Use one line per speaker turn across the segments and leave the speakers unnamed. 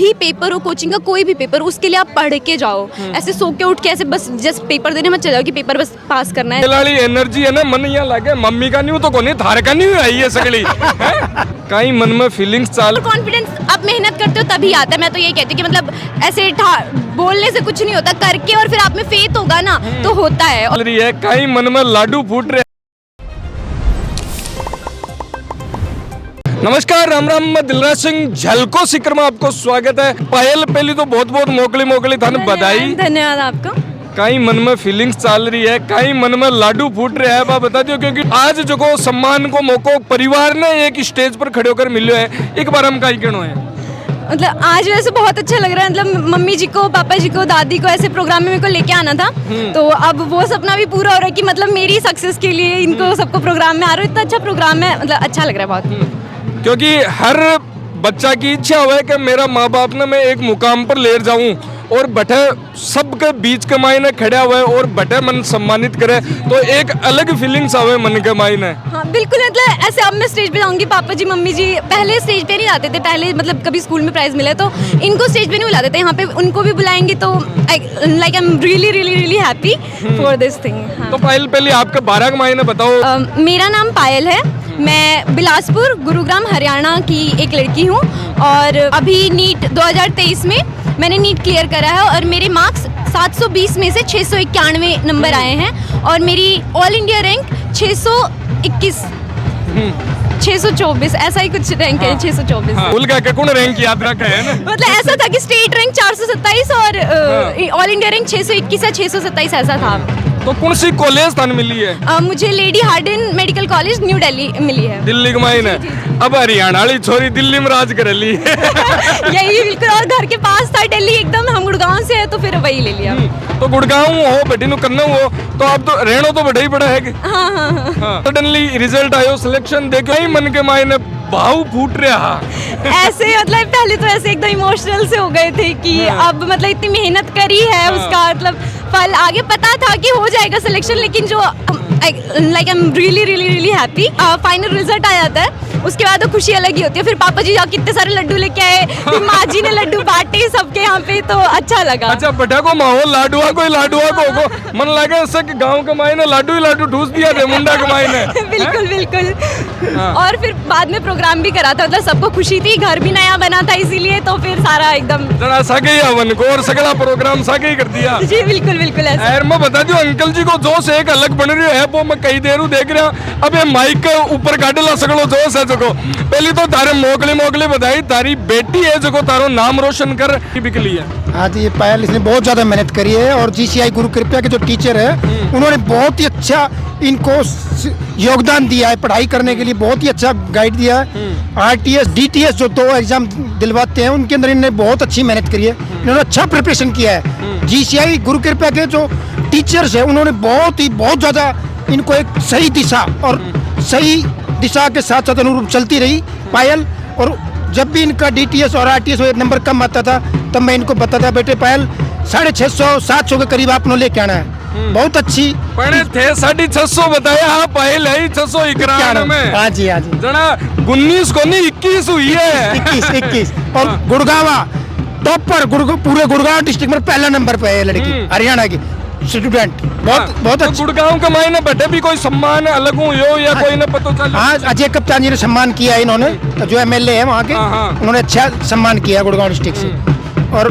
भी पेपर हो, कोचिंग का कोई भी पेपर, उसके लिए आप पढ़ के जाओ। ऐसे सो के उठ के ऐसे बस जस्ट पेपर देने मत चले जाओ कि पेपर बस पास करना है।
वाली एनर्जी है ना, मन यहाँ लागे मम्मी का नहीं तो कोनी थार का नहीं आई है सगली कहीं मन में फीलिंग्स चाल।
कॉन्फिडेंस आप मेहनत करते हो तभी आता है। मैं तो यही कहती हूँ कि मतलब ऐसे बोलने से कुछ नहीं होता, करके और फिर आप में फेथ होगा ना तो होता है।
कहीं मन में लाडू फूट रहे। नमस्कार, राम राम, मैं दिलराज सिंह झलको सिकर में आपको स्वागत है। पायल पहली तो बहुत बहुत मोकली धन बधाई।
धन्यवाद आपका।
कहीं मन में फीलिंग्स चाल रही है, कहीं मन में लाडू फूट रहे हैं, आप बता दियो। क्योंकि आज जो को सम्मान को मौको परिवार ने एक स्टेज पर खड़े होकर मिले है, एक बार हम कहीं कहना है
मतलब आज वैसे बहुत अच्छा लग रहा है। मतलब मम्मी जी को, पापा जी को, दादी को ऐसे प्रोग्राम में मेरे को लेके आना था, तो अब वो सपना भी पूरा हो रहा है कि मतलब मेरी सक्सेस के लिए इनको सबको प्रोग्राम में आ रहा है। इतना अच्छा प्रोग्राम है, मतलब अच्छा लग रहा है बहुत।
क्योंकि हर बच्चा की इच्छा हुआ है कि मेरा माँ बाप ने मैं एक मुकाम पर ले जाऊं और बटे सबके बीच के मायने खड़ा हुआ है और बटे मन सम्मानित करे, तो एक अलग फीलिंग्स आवे मन के मायने। हाँ
बिल्कुल, मतलब ऐसे अब मैं स्टेज पे जाऊंगी, पापा जी मम्मी जी पहले स्टेज पे नहीं जाते थे, पहले मतलब कभी स्कूल में प्राइज मिले तो इनको स्टेज पे नहीं बुलाते थे, यहाँ पे उनको भी बुलाएंगे तो like I am really happy for this thing.
तो पायल पहले आपके 12 के मायने बताओ।
मेरा नाम पायल है, मैं बिलासपुर गुरुग्राम हरियाणा की एक लड़की हूँ और अभी नीट 2023 में मैंने नीट क्लियर करा है और मेरे मार्क्स 720 में से 691 नंबर आए हैं और मेरी ऑल इंडिया रैंक 624 ऐसा ही कुछ रैंक है। 624
भूल गया कौन रैंक याद रखा है ना।
मतलब ऐसा था कि स्टेट रैंक 427 और ऑल इंडिया रैंक 621 या 627 ऐसा था।
तो कौन सी कॉलेज थान मिली है?
मुझे Lady Hardinge medical college New Delhi मिली है।
दिल्ली के मायने। अब हरियाणा वाली छोरी दिल्ली में राज कर ली
यही बिल्कुल, और घर के पास था दिल्ली एकदम, हम गुड़गांव से है तो फिर वही ले लिया।
तो गुड़गांव हो बेटी नु करना हो तो अब तो रहना तो बड़ा ही बड़ा है। हाँ। सडनली रिजल्ट आयो, सिलेक्शन देखो ही मन के मायने भाव फूट रहा
ऐसे मतलब पहले तो ऐसे एकदम इमोशनल से हो गए थे कि अब मतलब इतनी मेहनत करी है उसका मतलब फल आगे पता था कि हो जाएगा सिलेक्शन, लेकिन जो like I am really happy. Final result आ जाता है उसके बाद तो खुशी अलग ही होती है। फिर पापा जी जाके कितने सारे लड्डू लेके आए, फिर माँ जी ने लड्डू बांटे सबके यहाँ पे, तो अच्छा लगा।
अच्छा बेटा को माहौल लाडुआ को मन लगे कि गांव के मायने लाडू ही लाडू ठूस दिया थे मुंडा के मायने
बिल्कुल। और फिर बाद में प्रोग्राम भी करा था, मतलब सबको खुशी थी, घर भी नया बना था इसीलिए, तो फिर सारा एकदम
जरा सागे ही हवन को और सगला प्रोग्राम सागे ही कर दिया।
जी बिल्कुल ऐसा।
यार मैं बता दूं अंकल जी को जोश एक अलग बन रही है, वो मैं कई देर देख रहा। अब ये माइक के ऊपर काटेला सगलो जोश है। जो पहली तो तारे मोकली बधाई, तारी बेटी है जो तारो नाम रोशन कर बिकली है।
हाँ जी, ये पायल इसने बहुत ज्यादा मेहनत करी है और जीसीआई गुरु कृपया के जो टीचर है उन्होंने बहुत ही अच्छा इनको योगदान दिया है, पढ़ाई करने के लिए बहुत ही अच्छा गाइड दिया है। आरटीएस डीटीएस जो 2 एग्जाम दिलवाते हैं उनके अंदर इन्होंने बहुत अच्छी मेहनत करी है, इन्होंने अच्छा प्रिपरेशन किया है। जीसीआई गुरु कृपया के जो टीचर्स है उन्होंने बहुत ज्यादा इनको एक सही दिशा और सही दिशा के साथ साथ अनुरूप चलती रही पायल। और जब भी इनका डीटीएस और आरटीएस में नंबर कम आता था तब मैं इनको बताता, बेटे पायल 650-700 के करीब आपने लेके आना है। बहुत अच्छी
पढ़े थे 650 बताया। हाँ पायल है 691 में।
हाँ जी
जना 19 को नहीं 21 हुई है।
21 और गुड़गावा टॉप पर पूरे गुड़गांव डिस्ट्रिक्ट में पहला नंबर पे है लड़की, हरियाणा की स्टूडेंट। बहुत अच्छा।
गुड़गांव के मायने बटे भी कोई सम्मान अलग हो या कोई न पता चल।
हाँ, अजय कप्तान जी ने सम्मान किया है, इन्होंने जो एमएलए है वहाँ के, उन्होंने अच्छा सम्मान किया गुड़गांव डिस्ट्रिक्ट से। और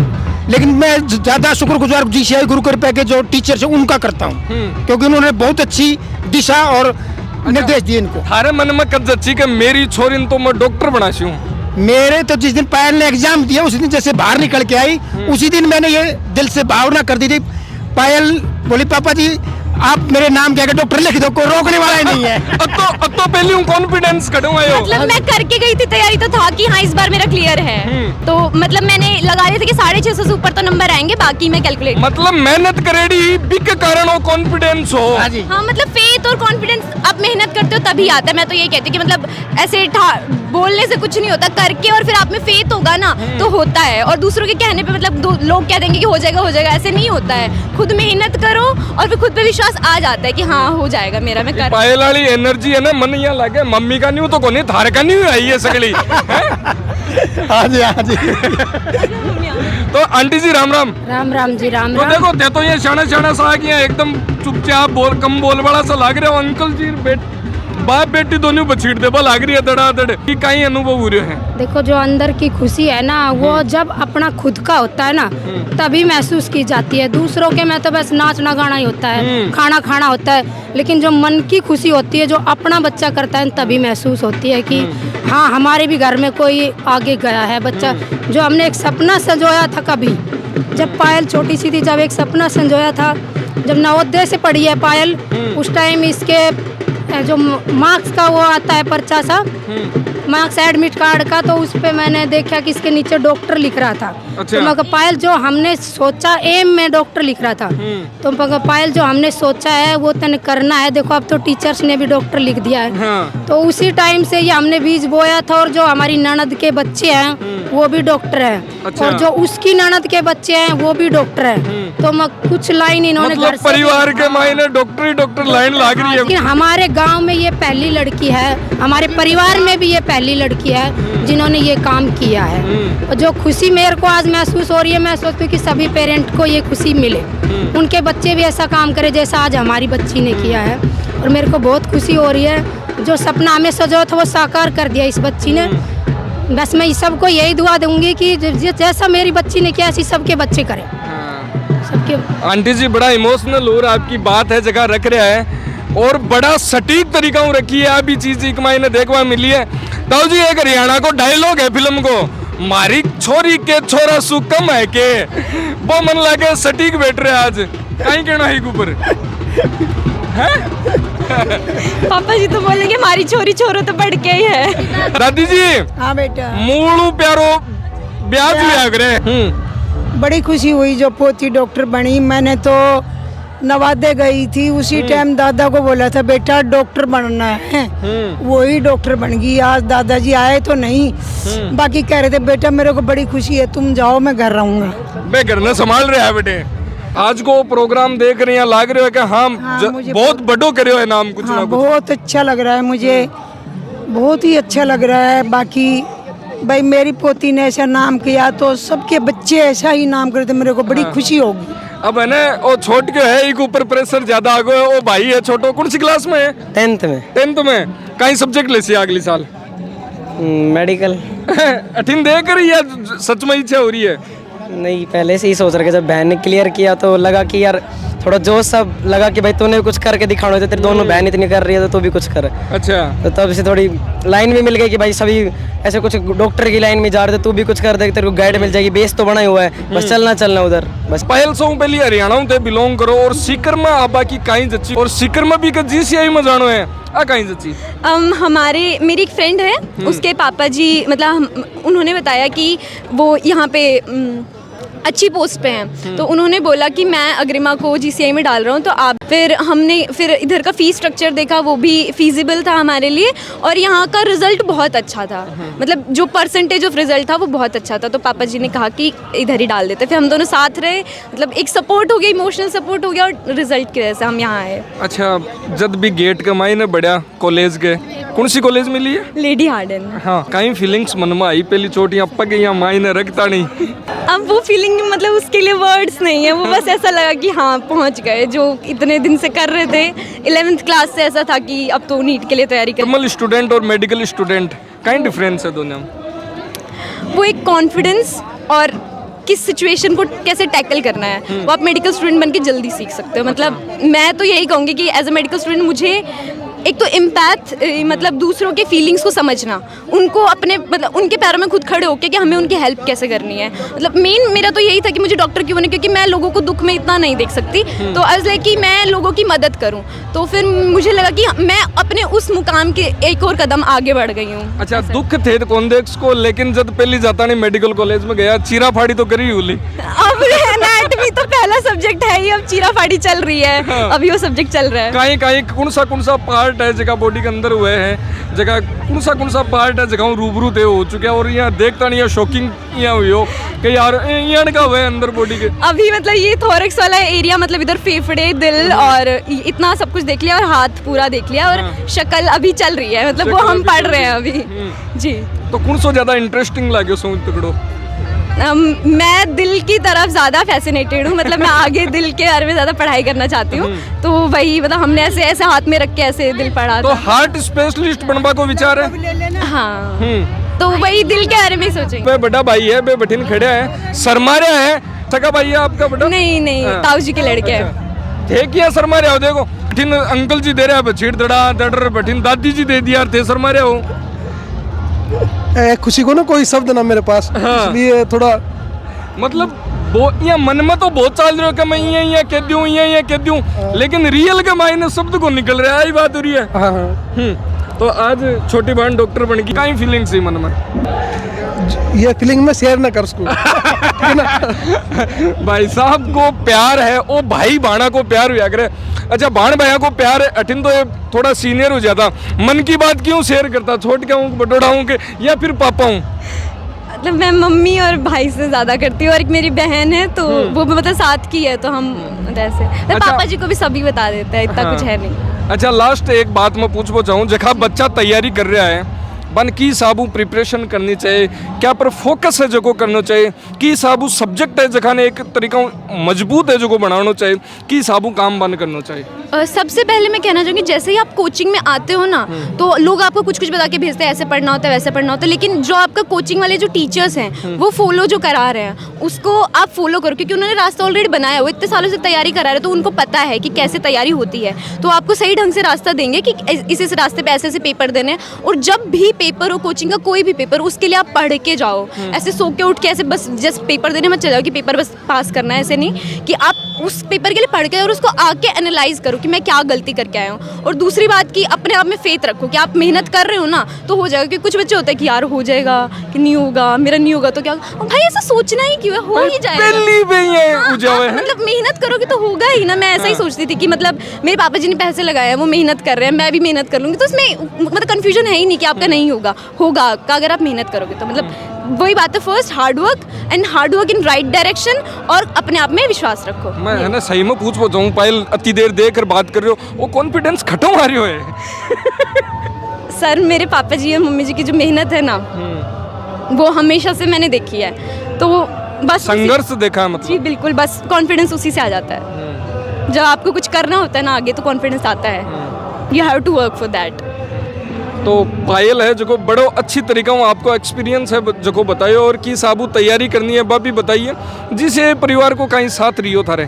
लेकिन मैं ज्यादा शुक्रगुजार जीसीआई गुरु कृपया के जो टीचर है उनका करता हूँ, क्योंकि उन्होंने बहुत अच्छी दिशा और निर्देश दिए इनको।
थारे मन में कद अच्छी कि मेरी छोरी तो मैं डॉक्टर बना सी हूँ।
मेरे तो जिस दिन पायल ने एग्जाम दिया उसी दिन जैसे बाहर निकल के आई उसी दिन मैंने ये दिल से भावना कर दी थी। पायल बोली पापा जी आप मेरे नाम क्या डॉक्टर लिख दो, कोई रोकने वाला ही नहीं है।
अब तो पहले हूँ कॉन्फिडेंस करूँगा यो।
मतलब मैं करके गई थी तैयारी, तो था कि हाँ इस बार मेरा क्लियर है, तो मतलब मैंने लगा दिया था कि 650 से ऊपर तो नंबर आएंगे, बाकी मैं कैलकुलेट।
मतलब मेहनत करेगी बिग कारण हो कॉन्फिडेंस हो।
हाँ मतलब फेथ और कॉन्फिडेंस आप मेहनत करते हो तभी आता है। मैं तो यही कहती हूँ कि मतलब ऐसे बोलने से कुछ नहीं होता, करके और फिर आप में फेथ होगा ना तो होता है। और दूसरों के कहने पे मतलब लोग कह देंगे कि हो जाएगा, ऐसे नहीं होता है। खुद मेहनत करो और फिर खुद पे विश्वास आ जाता है कि हाँ हो जाएगा मेरा, मैं कर।
पायल वाली एनर्जी है ना, मन यहाँ लागे मम्मी का नहीं तो कोनी थार का नहीं आई है सगली
हाँ जी हाँ जी।
तो आंटी जी राम राम।
राम राम जी राम
तो
राम।
देखो ते तो ये शाना शाना सा किया एकदम चुपचाप बोल कम बोल बड़ा सा लाग रहा हो अंकल जी बाप बेटी दोनों बछीट दे बा लाग रही है धड़ाधड़ की कई अनुभव हो रहे हैं।
देखो जो अंदर की खुशी है ना वो जब अपना खुद का होता है ना तभी महसूस की जाती है। दूसरों के में तो बस नाचना गाना ही होता है, खाना खाना होता है, लेकिन जो मन की खुशी होती है जो अपना बच्चा करता है तभी महसूस होती है कि हाँ हमारे भी घर में कोई आगे गया है बच्चा। जो हमने एक सपना संजोया था कभी, जब पायल छोटी सी थी, जब एक सपना संजोया था, जब नवोदय से पढ़ी है पायल, उस टाइम इसके जो मार्क्स का वो आता है पर्चा सा, मार्क्स एडमिट कार्ड का, तो उस पे मैंने देखा कि इसके नीचे डॉक्टर लिख रहा था।
अच्छा।
तो मैं कहा पायल जो हमने सोचा एम में डॉक्टर लिख रहा था, तो मैं कहा पायल जो हमने सोचा है वो तने करना है। देखो अब तो टीचर्स ने भी डॉक्टर लिख दिया है।
हाँ।
तो उसी टाइम से ये हमने बीज बोया था और जो हमारी ननद के बच्चे हैं वो भी डॉक्टर हैं।
अच्छा।
और जो उसकी ननद के बच्चे हैं वो भी डॉक्टर हैं। तो मैं कुछ लाइन इन्होंने घर
मतलब
से
परिवार के मायने डॉक्टर ही डॉक्टर लाइन लाग रही है।
लेकिन हमारे गांव में ये पहली लड़की है, हमारे परिवार में भी ये पहली लड़की है जिन्होंने ये काम किया है। और जो खुशी मेरे को आज महसूस हो रही है, मैं सोचती हूँ कि सभी पेरेंट को ये खुशी मिले, उनके बच्चे भी ऐसा काम करें जैसा आज हमारी बच्ची ने किया है। और मेरे को बहुत खुशी हो रही है, जो सपना हमें सजो था वो साकार कर दिया इस बच्ची ने। बस मैं सबको यही दुआ दूंगी कि जैसा मेरी बच्ची ने किया ऐसी सबके बच्चे करें। सबके
आंटी जी बड़ा इमोशनल हो रहा है, आपकी बात है जगह रख रहा है और बड़ा सटीक तरीका हूँ रखी है। अभी चीज एक मायने देखवा मिली है। ताऊ जी एक हरियाणा को डायलॉग है फिल्म को, मारी छोरी के छोरा सु कम है के, वो मन लागे सटीक बैठ रहे आज कहीं कहना ही ऊपर
पापा जी तो बोलेंगे हमारी छोरी छोरो तो बढ़ के ही है।
दादी जी
हाँ बेटा,
मूलू प्यारो ब्याह भी आ गए।
बड़ी खुशी हुई जो पोती डॉक्टर बनी। मैंने तो नवादे गई थी, उसी टाइम दादा को बोला था बेटा डॉक्टर बनना है, वही डॉक्टर बन गई। आज दादाजी आए तो नहीं, बाकी कह रहे थे बेटा मेरे को बड़ी खुशी है, तुम जाओ मैं घर रहूंगा।
मैं घर में संभाल रहा है बेटे। आज को प्रोग्राम देख रहे हैं लाग रहे हो कि हाँ,
मुझे
बहुत बड़ो करे हो नाम कुछ ना
हाँ,
कुछ।
बहुत अच्छा लग रहा है मुझे, बहुत ही अच्छा लग रहा है। बाकी भाई मेरी पोती ने ऐसा नाम किया तो सबके बच्चे ऐसा ही नाम करते, मेरे को बड़ी खुशी होगी।
अब है ना वो छोट के है, एक ऊपर प्रेशर ज्यादा आ गया। वो भाई है छोटो, कौन सी क्लास में है?
10th में।
10th में। कई सब्जेक्ट ले सी अगली साल?
मेडिकल।
अठिन देख रही है, सच में इच्छा हो रही है?
नहीं पहले से ही सोच रखे, जब बहन ने क्लियर किया तो लगा कि यार थोड़ा जोश सब लगा कि भाई तूने कुछ करके दिखाना है, तेरी दोनों बहन इतनी कर रही है तो तू भी कुछ कर।
अच्छा।
तो तब से थोड़ी लाइन भी मिल गई कि भाई सभी ऐसे कुछ डॉक्टर की लाइन में जा रहे थे, तू भी कुछ कर दे, तेरे को गाइड मिल जाएगी। बेस तो बना ही हुआ है, बस चलना उधर बस।
पहल सो पहले हरियाणा ते बिलोंग करो और सीकर में आबा की काई जच्ची और सीकर में भी जीसीआई में जानो है आ काई जच्ची।
हमारे मेरी एक फ्रेंड है, उसके पापा जी मतलब उन्होंने बताया कि वो यहाँ पे अच्छी पोस्ट पे हैं, तो उन्होंने बोला कि मैं अग्रिमा को जीसीआई में डाल रहा हूँ, तो आप फिर हमने फिर इधर का फीस स्ट्रक्चर देखा, वो भी फीजिबल था हमारे लिए और यहाँ का रिजल्ट बहुत अच्छा था। मतलब जो परसेंटेज ऑफ रिजल्ट था वो बहुत अच्छा था, तो पापा जी ने कहा कि इधर ही डाल देते। फिर हम दोनों साथ रहे, मतलब एक सपोर्ट हो गया, इमोशनल सपोर्ट हो गया और रिजल्ट की वजह से हम यहाँ आए।
अच्छा, जब भी गेट कमाई ने बढ़िया कॉलेज के, कौन सी कॉलेज मिली है?
Lady harden.
हाँ, कई फीलिंग्स मन में आई पहली चोटियां पक गई, मायने रखता नहीं।
अब वो फीलिंग मतलब उसके लिए वर्ड्स नहीं है, वो बस ऐसा लगा कि हाँ पहुंच गए, जो इतने दिन से कर रहे थे। 11th क्लास से ऐसा था कि अब तो नीट के लिए तैयारी कर।
नॉर्मल स्टूडेंट और मेडिकल स्टूडेंट कई डिफरेंस है दोनों में?
वो एक कॉन्फिडेंस और किस सिचुएशन को कैसे टैकल करना है वो आप मेडिकल स्टूडेंट बन के जल्दी सीख सकते हो। मतलब मैं तो यही कहूँगी कि एज अ मेडिकल स्टूडेंट मुझे एक तो इम्पैथ मतलब दूसरों के फीलिंग्स को समझना, उनको अपने मतलब उनके पैरों में खुद खड़े होकर कि हमें उनकी हेल्प कैसे करनी है। मतलब मेन मेरा तो यही था कि मुझे डॉक्टर क्यों बने, क्योंकि मैं लोगों को दुख में इतना नहीं देख सकती, तो आज लाइक कि मैं लोगों की मदद करूं। तो फिर मुझे लगा कि मैं अपने उस मुकाम के एक और कदम आगे बढ़ गई हूँ।
अच्छा, दुख थे कौन देख को, लेकिन जब पहली जाता नहीं मेडिकल कॉलेज में गया, चीरा फाड़ी तो करी हुई।
अब एनाटॉमी तो पहला सब्जेक्ट है ही, अब चीरा फाड़ी चल रही है, अभी वो सब्जेक्ट चल रहा है।
कहीं कहीं कौन सा पार्ट है जगह बॉडी के अंदर हुए हैं, जगह कौन सा पार्ट है जगह रूबरू थे हो चुके हैं और यहाँ देखता नहीं है, शॉकिंग यहाँ हुई हो कि यार यहाँ का हुआ है अंदर बॉडी के।
अभी मतलब ये थोरक्स वाला एरिया, मतलब इधर फेफड़े, दिल और इतना सब कुछ देख लिया और हाथ पूरा देख लिया और शक्ल अभी चल रही है, मतलब वो हम पढ़ रहे हैं अभी। जी
तो कौन सो ज्यादा इंटरेस्टिंग लाग्यो सो तकड़ो?
मैं दिल की तरफ ज़्यादा फैसिनेटेड हूँ, मतलब मैं आगे दिल के बारे में ज़्यादा पढ़ाई करना चाहती हूँ। तो वही मतलब हमने ऐसे ऐसे हाथ में रख के ऐसे दिल पढ़ा
तो
था।
हार्ट स्पेशलिस्ट बनवा को विचार है?
हाँ, तो वही दिल के बारे में ही सोचेंगे।
बे बड़ा भाई है, बे बठिन खड़े है, शर्मारिया है, सका भाई है आपका बेटा?
नहीं नहीं, ताऊ जी के लड़के हैं।
थे क्या शर्मारिया हो? देखो बठिन अंकल जी दे रहे हैं छीड़ दड़ा दड़, बठिन दादी जी दे दिया, थे शर्मारिया हो?
खुशी को ना कोई शब्द ना मेरे पास, इसलिए थोड़ा
मतलब वो यहाँ मन में तो बहुत चल रहे हो कि मैं ये कह दूं, ये कह दूं, लेकिन रियल के मायने शब्द को निकल रहा है, यही बात हो रही है।
हाँ।
तो आज छोटी बहन डॉक्टर बन गई, कहीं फीलिंग्स थी मन में?
ये फीलिंग में शेयर ना कर सकूं, ठीक है ना?
भाई साहब को प्यार है, ओ भाई बाणा को प्यार हुआ करे। अच्छा बाण भैया को प्यार है, अठिन तो ये थोड़ा सीनियर हो जाता, मन की बात क्यों शेयर करता? छोट क्या हूँ, बटोड़ा हूँ के या फिर पापा हूँ?
मतलब मैं मम्मी और भाई से ज़्यादा करती हूँ, और एक मेरी बहन है तो वो भी मतलब साथ की है, तो हम ऐसे
अच्छा।
पापा जी को भी सभी बता देते हैं, इतना कुछ है नहीं।
अच्छा लास्ट एक बात मैं पूछना चाहूँ, जहाँ बच्चा तैयारी कर रहा है, बन की साबू प्रिपरेशन करनी चाहिए, क्या पर फोकस है जो करना चाहिए, की साबू सब्जेक्ट है जखा ने एक तरीका मजबूत है जो बनाना चाहिए, की साबू काम बंद करना चाहिए?
सबसे पहले मैं कहना चाहूँगी, जैसे ही आप कोचिंग में आते हो ना, तो लोग आपको कुछ कुछ बता के भेजते हैं, ऐसे पढ़ना होता है, वैसे पढ़ना होता है, लेकिन जो आपका कोचिंग वाले जो टीचर्स हैं वो फॉलो जो करा रहे हैं उसको आप फॉलो करो, क्योंकि उन्होंने रास्ता ऑलरेडी बनाया है, वो इतने सालों से तैयारी करा रहे हैं, तो उनको पता है कि कैसे तैयारी होती है, तो आपको सही ढंग से रास्ता देंगे कि इस रास्ते पे ऐसे ऐसे पेपर देने हैं। और जब भी पेपर हो कोचिंग का कोई भी पेपर, उसके लिए आप पढ़ के जाओ, ऐसे सो के उठ के ऐसे बस जस्ट पेपर देने मत चले जाओ कि पेपर बस पास करना है, ऐसे नहीं, कि आप उस पेपर के लिए पढ़ के और उसको आके एनालाइज करो कि मैं क्या गलती करके आया हूँ। और दूसरी बात कि अपने आप में फेथ रखो कि आप मेहनत कर रहे हो ना तो हो जाएगा, क्योंकि कुछ बच्चे होते हैं कि यार हो जाएगा कि नहीं होगा, मेरा नहीं होगा तो क्या होगा। भाई ऐसा सोचना ही क्यों है, हो ही जाएगा।
पहली पे ये उजा हुआ है।
मतलब मेहनत करोगे तो होगा ही ना। मैं ऐसा ही सोचती थी कि मतलब मेरे पापा जी ने पैसे लगाए हैं, वो मेहनत कर रहे हैं, मैं भी मेहनत कर लूँगी, तो उसमें मतलब कन्फ्यूजन है ही नहीं कि आपका नहीं होगा, होगा का अगर आप मेहनत करोगे तो। मतलब वही बात है, first hard work in right direction, और अपने आप में विश्वास रखो।
मैं है ना सही में पूछ जाऊँ, पायल अति देर देख कर बात कर रहे हो, वो कॉन्फिडेंस खत्म आ रही हो है?
सर मेरे पापा जी और मम्मी जी की जो मेहनत है ना, वो हमेशा से मैंने देखी है, तो वो बस
संघर्ष देखा है मतलब।
जी बिल्कुल, बस कॉन्फिडेंस उसी से आ जाता है। जब आपको कुछ करना होता है ना आगे, तो कॉन्फिडेंस आता है। You have to work for that.
तो पायल है जो बड़ो अच्छी तरीका में आपको एक्सपीरियंस है जो बताइए, और की साबू तैयारी करनी है बाप भी बताइए, जिसे परिवार को कहीं साथ रियो थारे।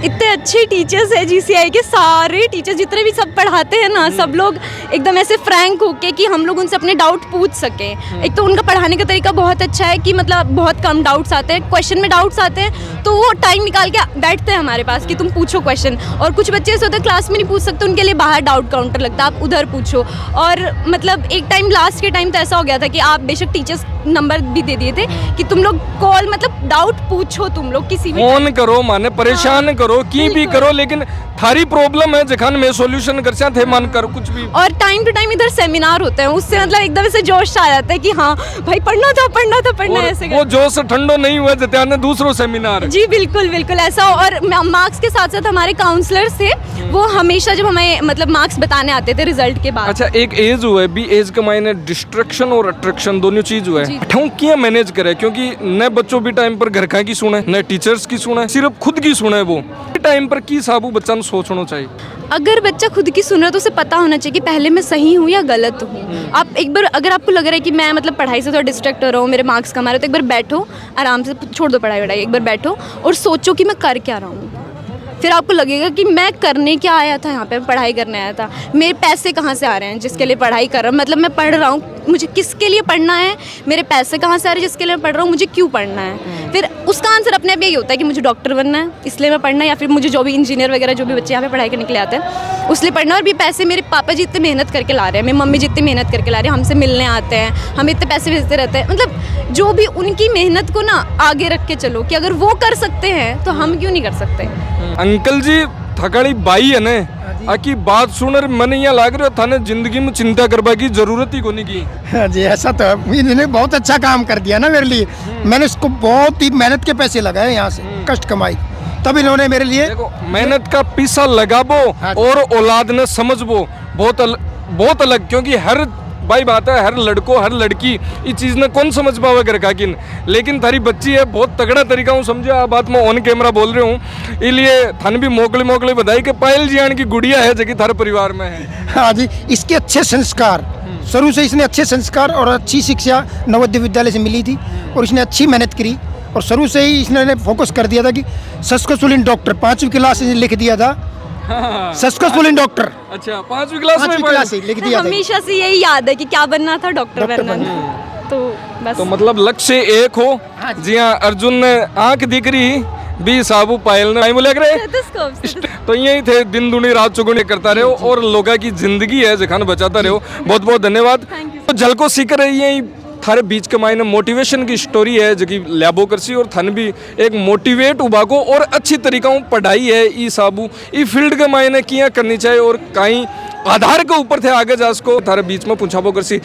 इतने अच्छे टीचर्स हैं जीसीआई के, सारे टीचर्स जितने भी सब पढ़ाते हैं ना, सब लोग एकदम ऐसे फ्रैंक होके कि हम लोग उनसे अपने डाउट पूछ सकें। एक तो उनका पढ़ाने का तरीका बहुत अच्छा है कि मतलब बहुत कम डाउट्स आते हैं, क्वेश्चन में डाउट्स आते हैं तो वो टाइम निकाल के बैठते हैं हमारे पास कि तुम पूछो क्वेश्चन। और कुछ बच्चे ऐसे होते हैं क्लास में नहीं पूछ सकते, उनके लिए बाहर डाउट काउंटर लगता है, आप उधर पूछो। और मतलब एक टाइम लास्ट के टाइम तो ऐसा हो गया था कि आप बेशक टीचर्स नंबर भी दे दिए थे कि तुम लोग कॉल मतलब डाउट पूछो, तुम लोग किसी भी
फोन करो, माने परेशान करो, की भी करो, लेकिन थारी प्रॉब्लम है जखान में सॉल्यूशन कर थे मन करो कुछ भी।
और टाइम टू टाइम इधर सेमिनार होते हैं, उससे मतलब एकदम से जोश आ जाता है कि हाँ भाई पढ़ना है ऐसे
वो जोश ठंडो नहीं हुआ जते ने दूसरो सेमिनार।
जी बिल्कुल बिल्कुल ऐसा। और मार्क्स के साथ साथ हमारे काउंसलर्स थे, वो हमेशा जब हमें मतलब मार्क्स बताने आते थे रिजल्ट के बाद।
अच्छा एक एज हुआ है, भी एज के मायने डिस्ट्रैक्शन और अट्रैक्शन दोनों चीज हुआ है, अठाऊ किया मैनेज करे, क्योंकि न बच्चों भी टाइम पर घर का की सुने, न टीचर्स की सुने, सिर्फ खुद की सुने। वो टाइम पर की साबू बच्चा सोचना चाहिए।
अगर बच्चा खुद की सुन रहा है तो उसे पता होना चाहिए कि पहले मैं सही हूँ या गलत हूँ। आप एक बार अगर आपको लग रहा है कि मैं मतलब पढ़ाई से थोड़ा डिस्ट्रैक्ट हो रहा हूँ, मेरे मार्क्स कम आ रहे, तो एक बार बैठो, आराम से छोड़ दो पढ़ाई वढ़ाई, एक बार बैठो और सोचो कि मैं कर क्या रहा हूँ। फिर आपको लगेगा कि मैं करने क्या आया था, यहाँ पे पढ़ाई करने आया था, मेरे पैसे कहाँ से आ रहे हैं जिसके लिए पढ़ाई कर रहा हूँ, मतलब मैं पढ़ रहा हूँ, मुझे किसके लिए पढ़ना है, मेरे पैसे कहाँ से आ रहे हैं जिसके लिए मैं पढ़ रहा हूँ, मुझे क्यों पढ़ना है। फिर उसका आंसर अपने आप यही होता है कि मुझे डॉक्टर बनना है इसलिए मैं पढ़ना है, या फिर मुझे जो भी इंजीनियर वगैरह जो भी बच्चे यहाँ पे पढ़ाई करने के लिए आते हैं उसलिए पढ़ना है। और भी पैसे मेरे पापा जी इतने मेहनत करके ला रहे हैं, मेरी मम्मी जी इतनी मेहनत करके ला रहे हैं, हमसे मिलने आते हैं, हम इतने पैसे भेजते रहते हैं, मतलब जो भी उनकी मेहनत को ना आगे रख के चलो कि अगर वो कर सकते हैं तो हम क्यों नहीं कर सकते।
अंकल जी थकाड़ी बाई है ने आकी बात सुनर मन यहाँ लाग रहा थाने जिंदगी में चिंता करवा की जरूरत ही को नहीं की।
हाँ जी ऐसा तो है, इन्होंने बहुत अच्छा काम कर दिया ना मेरे लिए। मैंने इसको बहुत ही मेहनत के पैसे लगाए यहाँ से, कष्ट कमाई, तब इन्होंने मेरे लिए
देखो मेहनत का पीसा लगाबो और औलाद ने समझबो बहुत अलग, क्योंकि हर भाई बात है हर लड़को हर लड़की इस चीज़ ने कौन समझ पावे कर काकिन, लेकिन थारी बच्ची है बहुत तगड़ा तरीका हूँ समझे, आ बात मैं ऑन कैमरा बोल रही हूँ, इसलिए थान भी मोकली बधाई कि पायल जियान की गुड़िया है जो कि थारे परिवार में है।
हाँ जी, इसके अच्छे संस्कार, शुरू से इसने अच्छे संस्कार और अच्छी शिक्षा नवोदय विद्यालय से मिली थी और इसने अच्छी मेहनत करी और शुरू से ही इसने फोकस कर दिया था कि सक्सेसफुल इन डॉक्टर, 5वीं क्लास से लिख दिया था सक्सेसफुल इन डॉक्टर।
अच्छा 5वीं क्लास में
5वीं क्लास से लिख दिया था।
हमेशा से यही याद है कि क्या बनना था, डॉक्टर बनना। तो बस
तो मतलब लक्ष्य एक हो, जी हाँ अर्जुन ने आंख दिख रही भी साबू पायल ने नहीं बोले तो यही थे, दिन दुनी रात चुगुनी करता रहो और लोगों की जिंदगी है जखान बचाता रहो। बहुत बहुत धन्यवाद। तो जल को सीख रही है थारे बीच के मायने मोटिवेशन की स्टोरी है जो कि लैबो करसी और थन भी एक मोटिवेट उबा को और अच्छी तरीका पढ़ाई है ई साबू ई फील्ड के मायने किया करनी चाहिए और कहीं आधार के ऊपर थे आगे जा सको थारे बीच में पूछा करसी।